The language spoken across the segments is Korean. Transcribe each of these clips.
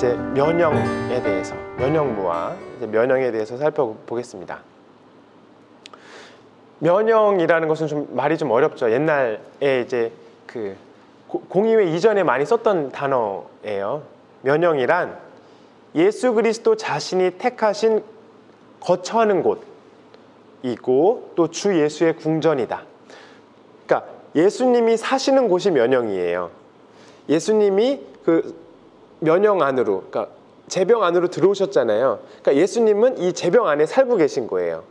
이제 면역에 대해서, 면역무와 이제 면역에 대해서 살펴보겠습니다. 면역이라는 것은 좀 말이 좀 어렵죠. 옛날에 이제 그 공의회 이전에 많이 썼던 단어예요. 면역이란 예수 그리스도 자신이 택하신 거처하는 곳이고 또 주 예수의 궁전이다. 그러니까 예수님이 사시는 곳이 면역이에요. 예수님이 그 면역 안으로, 그러니까 제병 안으로 들어오셨잖아요. 그러니까 예수님은 이 제병 안에 살고 계신 거예요.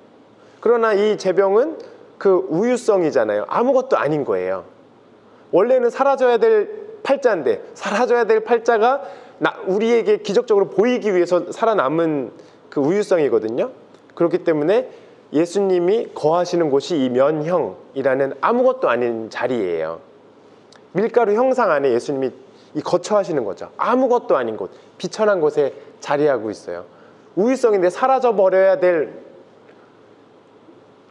그러나 이 제병은 그 우유성이잖아요. 아무것도 아닌 거예요. 원래는 사라져야 될 팔자인데, 사라져야 될 팔자가 우리에게 기적적으로 보이기 위해서 살아남은 그 우유성이거든요. 그렇기 때문에 예수님이 거하시는 곳이 이 면형이라는 아무것도 아닌 자리예요. 밀가루 형상 안에 예수님이 이 거처하시는 거죠. 아무것도 아닌 곳, 비천한 곳에 자리하고 있어요. 우유성인데 사라져 버려야 될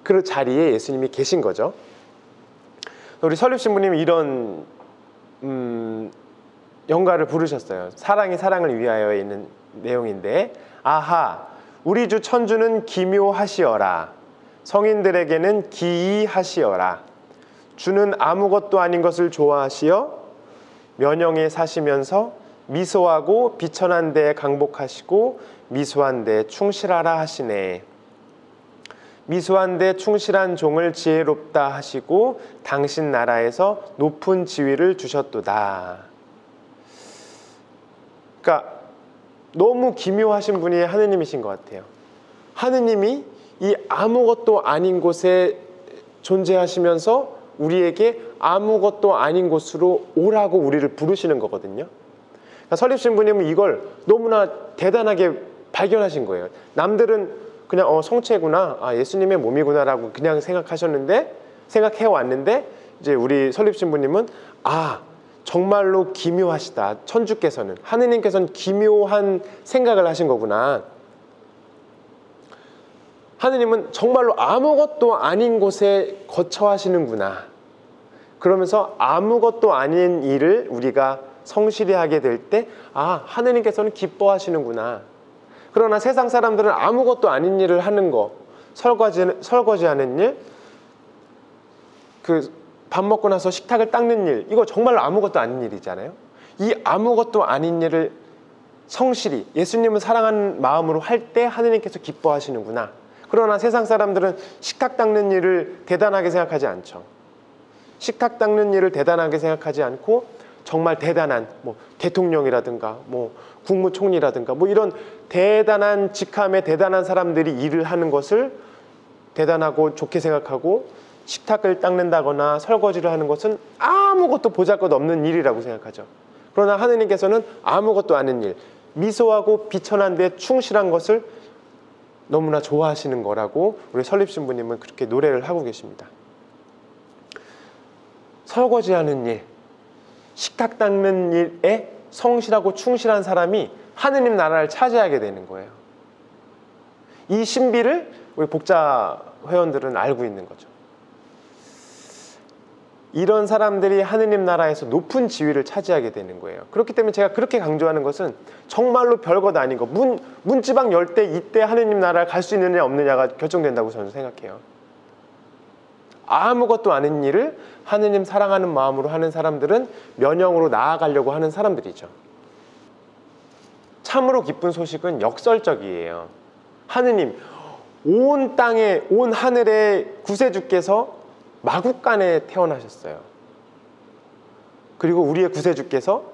그 자리에 예수님이 계신 거죠. 우리 설립신부님이 이런 연가를 부르셨어요. 사랑이 사랑을 위하여에 있는 내용인데, 아하, 우리 주 천주는 기묘하시어라. 성인들에게는 기이하시어라. 주는 아무것도 아닌 것을 좋아하시어 면영에 사시면서 미소하고 비천한 데에 강복하시고 미소한 데에 충실하라 하시네. 미소한 데 충실한 종을 지혜롭다 하시고 당신 나라에서 높은 지위를 주셨도다. 그러니까 너무 기묘하신 분이 하느님이신 것 같아요. 하느님이 이 아무것도 아닌 곳에 존재하시면서 우리에게 아무것도 아닌 곳으로 오라고 우리를 부르시는 거거든요. 그러니까 설립신부님은 이걸 너무나 대단하게 발견하신 거예요. 남들은 그냥 성체구나, 예수님의 몸이구나라고 그냥 생각해 왔는데, 이제 우리 설립신부님은 정말로 기묘하시다. 천주께서는, 하느님께서는 기묘한 생각을 하신 거구나. 하느님은 정말로 아무것도 아닌 곳에 거처하시는구나. 그러면서 아무것도 아닌 일을 우리가 성실히 하게 될 때, 하느님께서는 기뻐하시는구나. 그러나 세상 사람들은 아무것도 아닌 일을 하는 거, 설거지하는 일, 밥 먹고 나서 식탁을 닦는 일, 이거 정말로 아무것도 아닌 일이잖아요. 이 아무것도 아닌 일을 성실히 예수님을 사랑하는 마음으로 할 때 하느님께서 기뻐하시는구나. 그러나 세상 사람들은 식탁 닦는 일을 대단하게 생각하지 않죠. 식탁 닦는 일을 대단하게 생각하지 않고 정말 대단한 대통령이라든가 국무총리라든가 이런 대단한 직함의 대단한 사람들이 일을 하는 것을 대단하고 좋게 생각하고, 식탁을 닦는다거나 설거지를 하는 것은 아무것도 보잘것없는 일이라고 생각하죠. 그러나 하느님께서는 아무것도 아닌 일, 미소하고 비천한 데 충실한 것을 너무나 좋아하시는 거라고 우리 설립신부님은 그렇게 노래를 하고 계십니다. 설거지하는 일, 식탁 닦는 일에 성실하고 충실한 사람이 하느님 나라를 차지하게 되는 거예요. 이 신비를 우리 복자 회원들은 알고 있는 거죠. 이런 사람들이 하느님 나라에서 높은 지위를 차지하게 되는 거예요. 그렇기 때문에 제가 그렇게 강조하는 것은 정말로 별것 아닌 거, 문지방 열 때 이때 하느님 나라를 갈 수 있느냐 없느냐가 결정된다고 저는 생각해요. 아무것도 아닌 일을 하느님 사랑하는 마음으로 하는 사람들은 면형으로 나아가려고 하는 사람들이죠. 참으로 기쁜 소식은 역설적이에요. 하느님, 온 땅에, 온 하늘의 구세주께서 마국간에 태어나셨어요. 그리고 우리의 구세주께서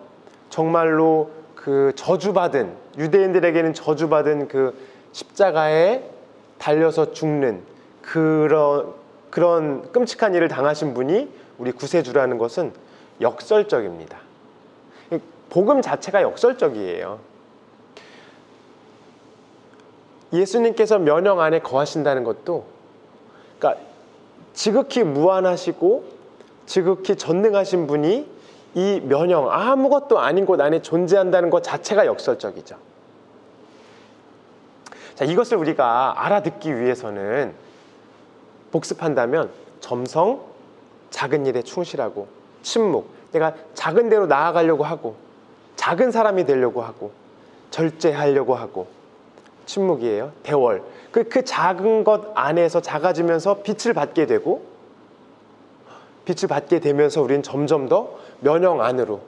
정말로 그 저주받은, 유대인들에게는 저주받은 그 십자가에 달려서 죽는 그런 끔찍한 일을 당하신 분이 우리 구세주라는 것은 역설적입니다. 복음 자체가 역설적이에요. 예수님께서 면형 안에 거하신다는 것도, 그러니까 지극히 무한하시고 지극히 전능하신 분이 이 면형, 아무것도 아닌 곳 안에 존재한다는 것 자체가 역설적이죠. 자, 이것을 우리가 알아듣기 위해서는 복습한다면 점성, 작은 일에 충실하고 침묵, 내가 작은 데로 나아가려고 하고 작은 사람이 되려고 하고 절제하려고 하고, 침묵이에요. 대월. 그 작은 것 안에서 작아지면서 빛을 받게 되고, 빛을 받게 되면서 우리는 점점 더 면형 안으로,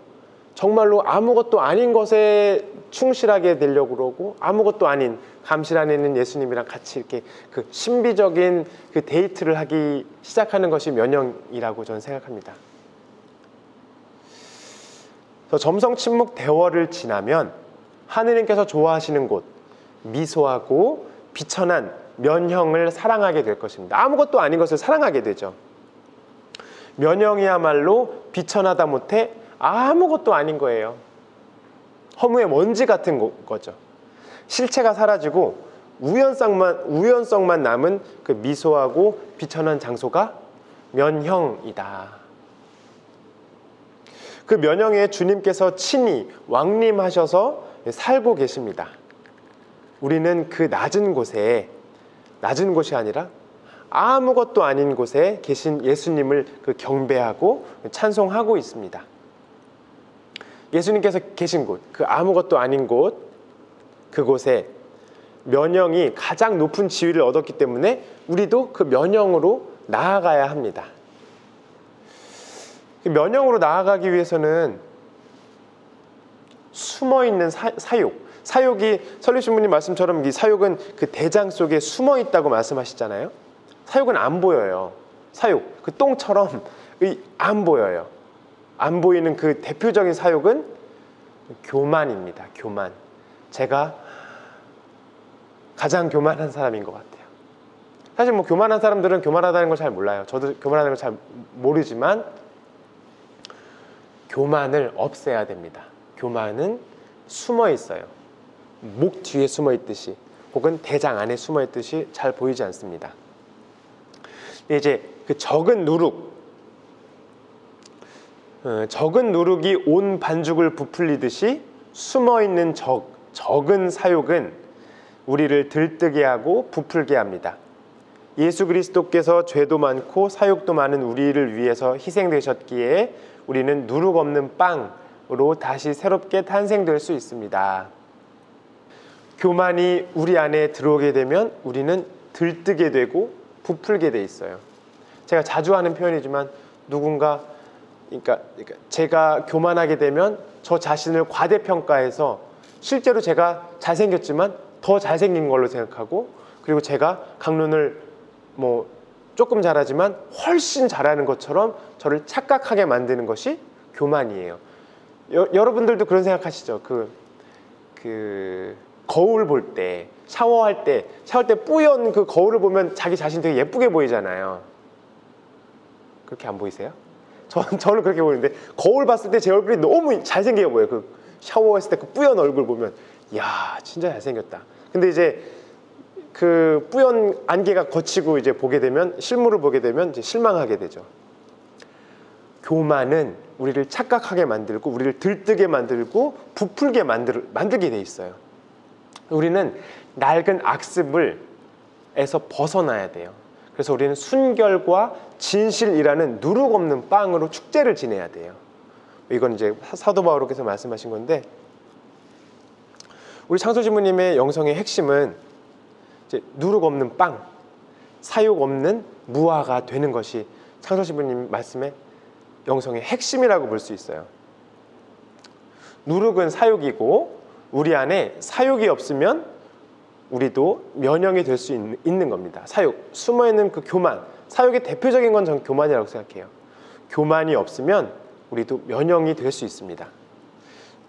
정말로 아무것도 아닌 것에 충실하게 되려고 그러고, 아무것도 아닌 감실 안에 있는 예수님이랑 같이 이렇게 그 신비적인 그 데이트를 하기 시작하는 것이 면형이라고 저는 생각합니다. 그래서 점성 침묵 대월을 지나면 하느님께서 좋아하시는 곳, 미소하고 비천한 면형을 사랑하게 될 것입니다. 아무것도 아닌 것을 사랑하게 되죠. 면형이야말로 비천하다 못해 아무것도 아닌 거예요. 허무의 먼지 같은 거죠. 실체가 사라지고 우연성만 남은 그 미소하고 비천한 장소가 면형이다. 그 면형에 주님께서 친히 왕림하셔서 살고 계십니다. 우리는 그 낮은 곳이 아니라 아무것도 아닌 곳에 계신 예수님을 그 경배하고 찬송하고 있습니다. 예수님께서 계신 곳, 그 아무것도 아닌 곳, 그곳에 면형이 가장 높은 지위를 얻었기 때문에 우리도 그 면형으로 나아가야 합니다. 면형으로 나아가기 위해서는 숨어있는 사욕이 설립신부님 말씀처럼 이 사욕은 그 대장 속에 숨어있다고 말씀하시잖아요. 사욕은 안 보여요. 사욕, 그 똥처럼 안 보여요. 안 보이는 그 대표적인 사욕은 교만입니다. 교만. 제가 가장 교만한 사람인 것 같아요. 사실 뭐 교만한 사람들은 교만하다는 걸 잘 몰라요. 저도 교만하다는 걸 잘 모르지만 교만을 없애야 됩니다. 교만은 숨어 있어요. 목 뒤에 숨어 있듯이 혹은 대장 안에 숨어 있듯이 잘 보이지 않습니다. 이제 그 적은 누룩이 온 반죽을 부풀리듯이 숨어있는 적은 사욕은 우리를 들뜨게 하고 부풀게 합니다. 예수 그리스도께서 죄도 많고 사욕도 많은 우리를 위해서 희생되셨기에 우리는 누룩 없는 빵으로 다시 새롭게 탄생될 수 있습니다. 교만이 우리 안에 들어오게 되면 우리는 들뜨게 되고 부풀게 돼 있어요. 제가 자주 하는 표현이지만 그러니까 제가 교만하게 되면 저 자신을 과대평가해서 실제로 제가 잘생겼지만 더 잘생긴 걸로 생각하고, 그리고 제가 강론을 뭐 조금 잘하지만 훨씬 잘하는 것처럼 저를 착각하게 만드는 것이 교만이에요. 여러분들도 그런 생각하시죠? 그 거울 볼 때, 샤워할 때 뿌연 그 거울을 보면 자기 자신 되게 예쁘게 보이잖아요. 그렇게 안 보이세요? 저는 그렇게 보이는데, 거울 봤을 때 제 얼굴이 너무 잘생겨 보여요. 그 샤워했을 때 그 뿌연 얼굴 보면 이야 진짜 잘생겼다. 근데 이제 그 뿌연 안개가 거치고 이제 실물을 보게 되면 이제 실망하게 되죠. 교만은 우리를 착각하게 만들고 우리를 들뜨게 만들고 부풀게 만들게 돼 있어요. 우리는 낡은 악습에서 벗어나야 돼요. 그래서 우리는 순결과 진실이라는 누룩 없는 빵으로 축제를 지내야 돼요. 이건 이제 사도 바울께서 말씀하신 건데, 우리 창소신부님의 영성의 핵심은 이제 누룩 없는 빵, 사욕 없는 무화가 되는 것이 창소신부님 말씀의 영성의 핵심이라고 볼 수 있어요. 누룩은 사욕이고 우리 안에 사욕이 없으면 우리도 면형이 될 수 있는 겁니다. 사욕, 숨어있는 그 교만, 사욕의 대표적인 건 저는 교만이라고 생각해요. 교만이 없으면 우리도 면형이 될 수 있습니다.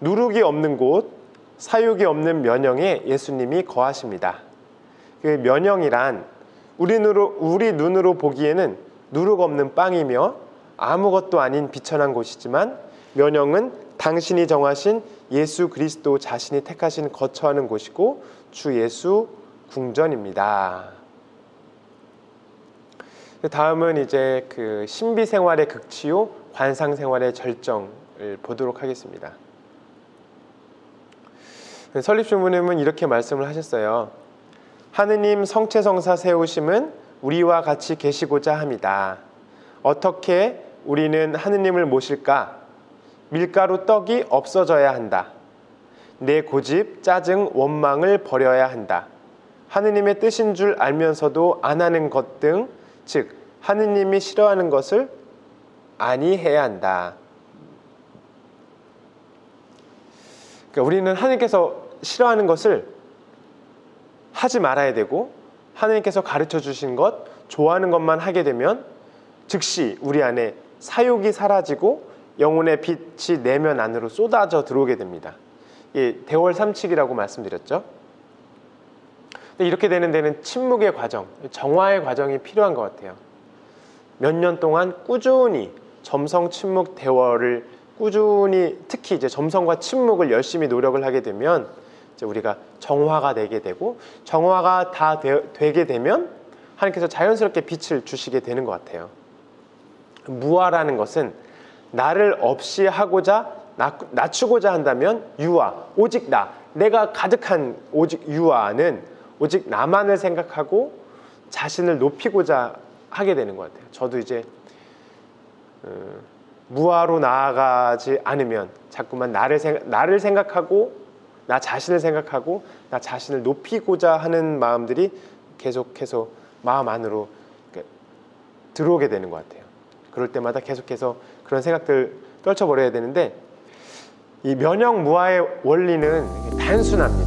누룩이 없는 곳, 사욕이 없는 면형에 예수님이 거하십니다. 그 면형이란 우리 눈으로 보기에는 누룩 없는 빵이며 아무것도 아닌 비천한 곳이지만, 면형은 당신이 정하신 예수 그리스도 자신이 택하신 거처하는 곳이고 주 예수 궁전입니다. 다음은 이제 그 신비 생활의 극치요, 관상 생활의 절정을 보도록 하겠습니다. 설립주부님은 이렇게 말씀을 하셨어요. 하느님 성체성사 세우심은 우리와 같이 계시고자 합니다. 어떻게 우리는 하느님을 모실까? 밀가루 떡이 없어져야 한다. 내 고집, 짜증, 원망을 버려야 한다. 하느님의 뜻인 줄 알면서도 안 하는 것 등, 즉 하느님이 싫어하는 것을 아니해야 한다. 그러니까 우리는 하느님께서 싫어하는 것을 하지 말아야 되고, 하느님께서 가르쳐 주신 것, 좋아하는 것만 하게 되면 즉시 우리 안에 사욕이 사라지고 영혼의 빛이 내면 안으로 쏟아져 들어오게 됩니다. 대월삼칙이라고 말씀드렸죠. 근데 이렇게 되는 데는 침묵의 과정, 정화의 과정이 필요한 것 같아요. 몇 년 동안 꾸준히 점성, 침묵, 대월을 꾸준히, 특히 이제 점성과 침묵을 열심히 노력을 하게 되면 이제 우리가 정화가 되게 되고, 정화가 다 되게 되면 하나님께서 자연스럽게 빛을 주시게 되는 것 같아요. 무아라는 것은 나를 없이 하고자, 낮추고자 한다면 유아, 오직 내가 가득한 오직 유아는 오직 나만을 생각하고 자신을 높이고자 하게 되는 것 같아요. 저도 이제 무아로 나아가지 않으면 자꾸만 나를 생각하고, 나 자신을 생각하고, 나 자신을 높이고자 하는 마음들이 계속해서 마음 안으로 들어오게 되는 것 같아요. 그럴 때마다 계속해서 그런 생각들 떨쳐버려야 되는데, 이 면역 무아의 원리는 단순합니다.